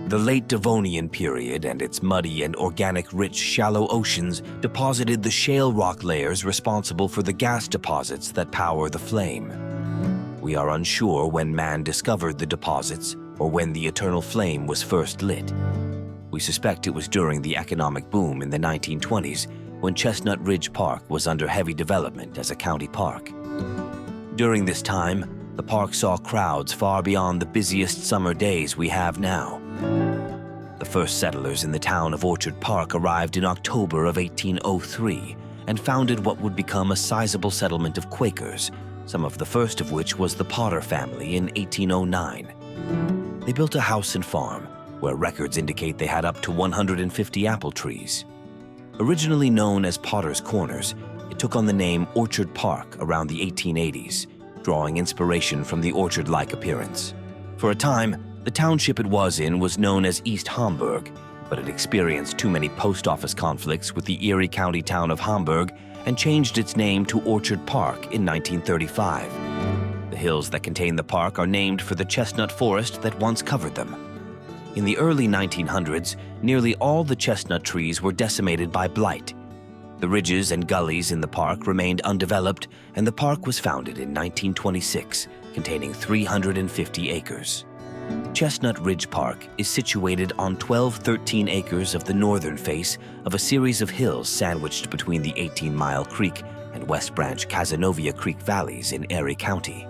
The late Devonian period and its muddy and organic-rich shallow oceans deposited the shale rock layers responsible for the gas deposits that power the flame. We are unsure when man discovered the deposits or when the eternal flame was first lit. We suspect it was during the economic boom in the 1920s when Chestnut Ridge Park was under heavy development as a county park. During this time, the park saw crowds far beyond the busiest summer days we have now. The first settlers in the town of Orchard Park arrived in October of 1803 and founded what would become a sizable settlement of Quakers, some of the first of which was the Potter family in 1809. They built a house and farm, where records indicate they had up to 150 apple trees. Originally known as Potter's Corners, it took on the name Orchard Park around the 1880s, drawing inspiration from the orchard-like appearance. For a time, the township it was in was known as East Hamburg, but it experienced too many post office conflicts with the Erie County town of Hamburg and changed its name to Orchard Park in 1935. The hills that contain the park are named for the chestnut forest that once covered them. In the early 1900s, nearly all the chestnut trees were decimated by blight. The ridges and gullies in the park remained undeveloped, and the park was founded in 1926, containing 350 acres. Chestnut Ridge Park is situated on 13 acres of the northern face of a series of hills sandwiched between the 18-Mile Creek and West Branch Cazenovia Creek valleys in Erie County.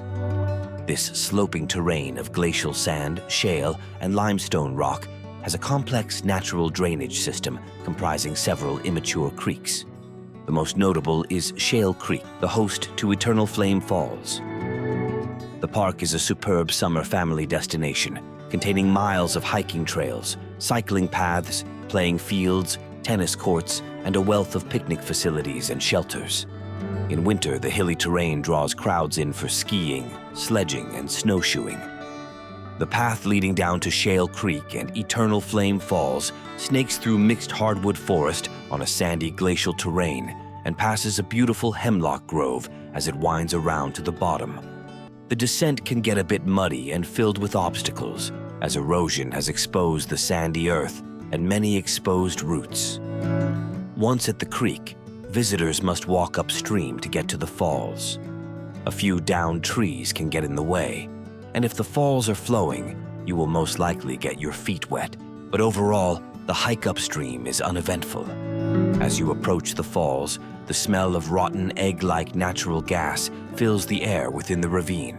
This sloping terrain of glacial sand, shale, and limestone rock has a complex natural drainage system comprising several immature creeks. The most notable is Shale Creek, the host to Eternal Flame Falls. The park is a superb summer family destination, containing miles of hiking trails, cycling paths, playing fields, tennis courts, and a wealth of picnic facilities and shelters. In winter, the hilly terrain draws crowds in for skiing, sledging, and snowshoeing. The path leading down to Shale Creek and Eternal Flame Falls snakes through mixed hardwood forest on a sandy glacial terrain and passes a beautiful hemlock grove as it winds around to the bottom. The descent can get a bit muddy and filled with obstacles, as erosion has exposed the sandy earth and many exposed roots. Once at the creek, visitors must walk upstream to get to the falls. A few downed trees can get in the way, and if the falls are flowing, you will most likely get your feet wet, but overall, the hike upstream is uneventful. As you approach the falls, the smell of rotten egg-like natural gas fills the air within the ravine.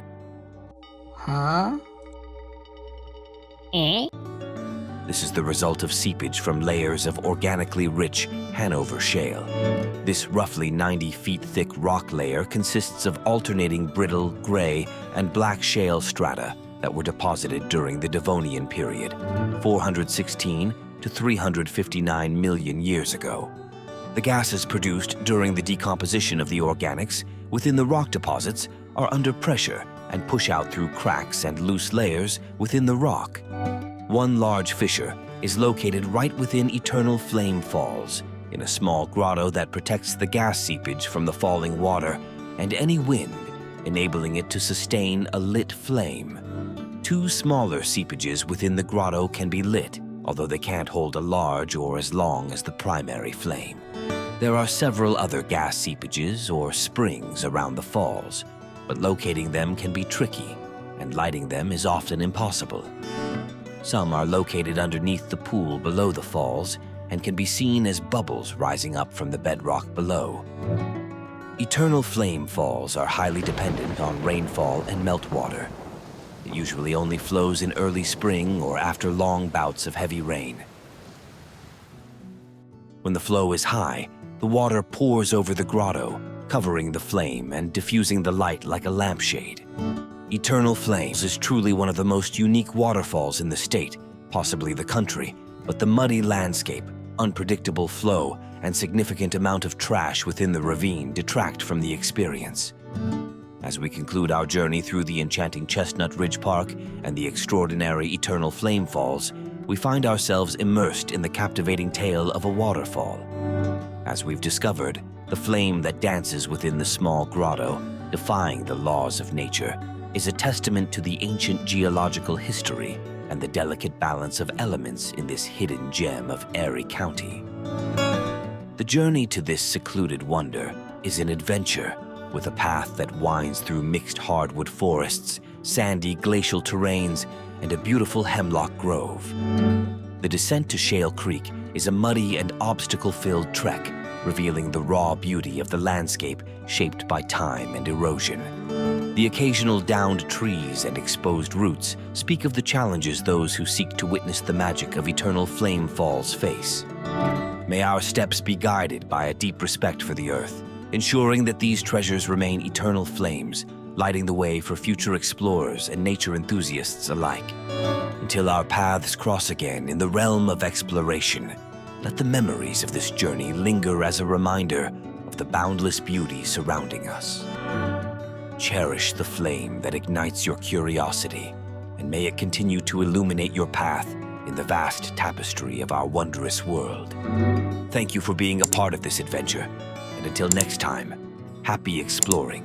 Huh? This is the result of seepage from layers of organically rich Hanover shale. This roughly 90 feet thick rock layer consists of alternating brittle, gray, and black shale strata that were deposited during the Devonian period, 416 to 359 million years ago. The gases produced during the decomposition of the organics within the rock deposits are under pressure and push out through cracks and loose layers within the rock. One large fissure is located right within Eternal Flame Falls, in a small grotto that protects the gas seepage from the falling water and any wind, enabling it to sustain a lit flame. Two smaller seepages within the grotto can be lit, although they can't hold a large or as long as the primary flame. There are several other gas seepages or springs around the falls, but locating them can be tricky, and lighting them is often impossible. Some are located underneath the pool below the falls and can be seen as bubbles rising up from the bedrock below. Eternal Flame Falls are highly dependent on rainfall and meltwater. It usually only flows in early spring or after long bouts of heavy rain. When the flow is high, the water pours over the grotto, covering the flame and diffusing the light like a lampshade. Eternal Flames is truly one of the most unique waterfalls in the state, possibly the country, but the muddy landscape, unpredictable flow, and significant amount of trash within the ravine detract from the experience. As we conclude our journey through the enchanting Chestnut Ridge Park and the extraordinary Eternal Flame Falls, we find ourselves immersed in the captivating tale of a waterfall. As we've discovered, the flame that dances within the small grotto, defying the laws of nature, is a testament to the ancient geological history and the delicate balance of elements in this hidden gem of Erie County. The journey to this secluded wonder is an adventure, with a path that winds through mixed hardwood forests, sandy glacial terrains, and a beautiful hemlock grove. The descent to Shale Creek is a muddy and obstacle-filled trek, revealing the raw beauty of the landscape shaped by time and erosion. The occasional downed trees and exposed roots speak of the challenges those who seek to witness the magic of eternal flame falls face. May our steps be guided by a deep respect for the earth, ensuring that these treasures remain eternal flames, lighting the way for future explorers and nature enthusiasts alike. Until our paths cross again in the realm of exploration, let the memories of this journey linger as a reminder of the boundless beauty surrounding us. Cherish the flame that ignites your curiosity, and may it continue to illuminate your path in the vast tapestry of our wondrous world. Thank you for being a part of this adventure, and until next time, happy exploring.